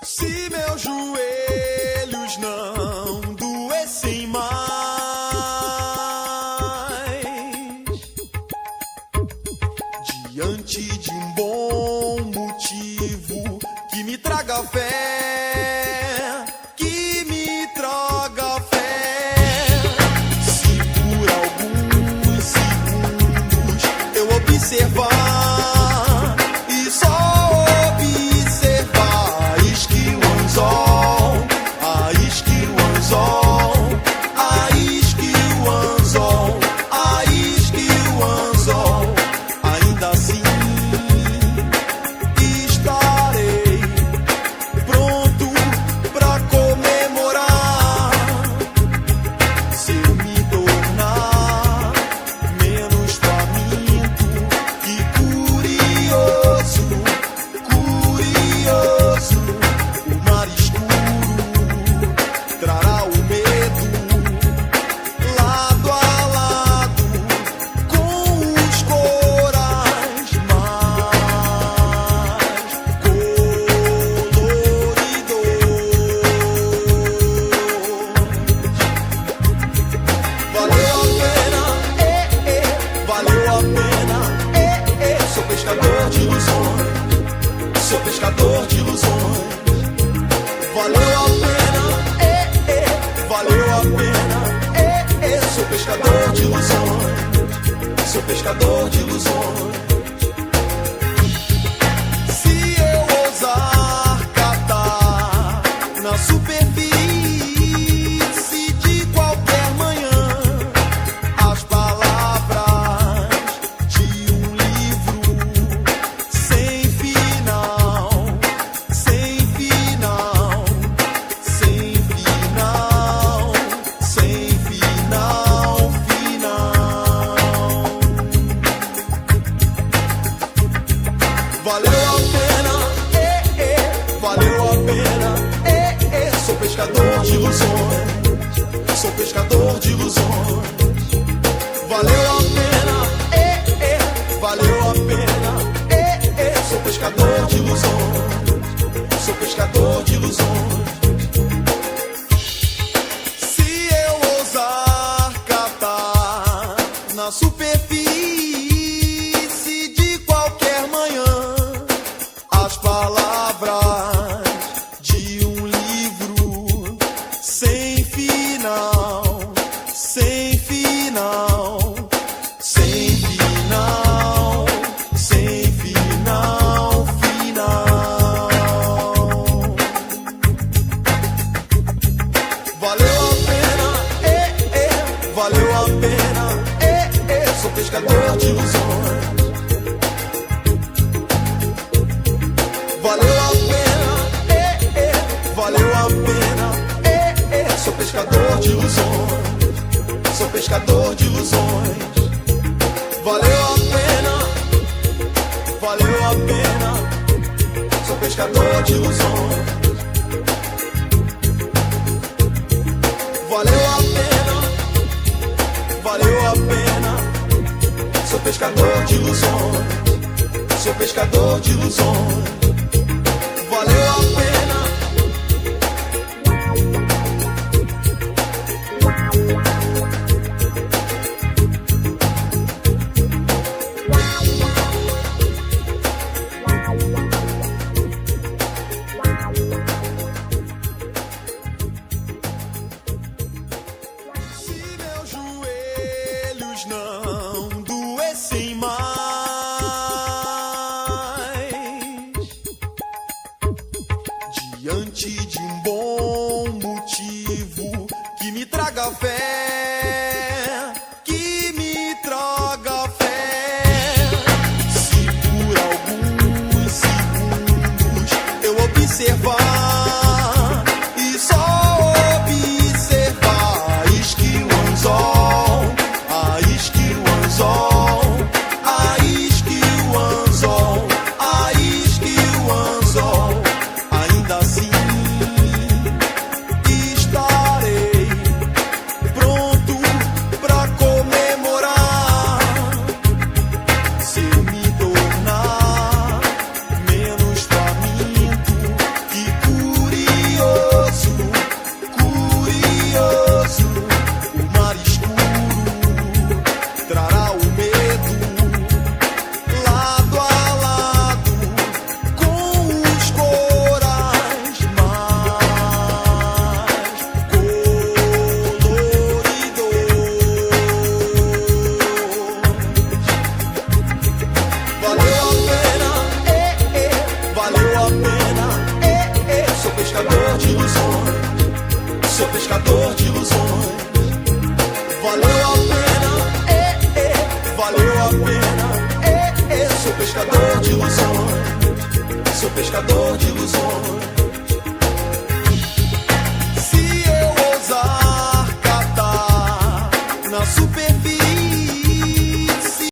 Se meus joelhos não doessem mais, diante de um bom motivo que me traga fé, que me traga fé. Se por alguns segundos eu observar e só observar, isque o anzol, a isque o anzol, a isque o anzol, a isque o anzol, ainda assim estarei pronto pra comemorar. Se eu me tornar menos faminto e curioso, curioso, o mar escuro trará o medo lado a lado com os corais mais coloridos. Valeu a pena, valeu a pena, sou pescador de ilusões, sou pescador de ilusões. Valeu a pena, valeu a pena, sou pescador de ilusões, sou pescador de ilusões. Se eu ousar catar na superfície de qualquer manhã as palavras de um livro sem final, sem final, sem final, sem final, final. Valeu a pena, valeu a pena, sou pescador de ilusões, sou pescador de ilusões. Valeu a pena, valeu a pena, sou pescador de ilusões, sou pescador de ilusões. Se eu ousar catar na superfície de qualquer manhã as palavras de um livro sem final, sem final, sem final, sem final, final. Valeu a pena, valeu a pena, sou pescador de ilusões. Valeu a pena, valeu a pena, sou pescador de ilusões, sou pescador de ilusões. Valeu a pena, valeu a pena, sou pescador de ilusões. Valeu a pena, valeu a pena, sou pescador de ilusões, sou pescador de ilusões. Valeu a pena. Se meus joelhos não doessem mais, diante de um bom motivo que me traga fé, que me traga fé. Se por alguns segundos eu observar e só observar, isque o anzol, a isque o anzol, a isque o anzol, a isque o anzol, ainda assim estarei pronto pra comemorar. Se eu me tornar menos faminto sou pescador de ilusões. Valeu a pena, valeu a pena, sou pescador de ilusões, sou pescador de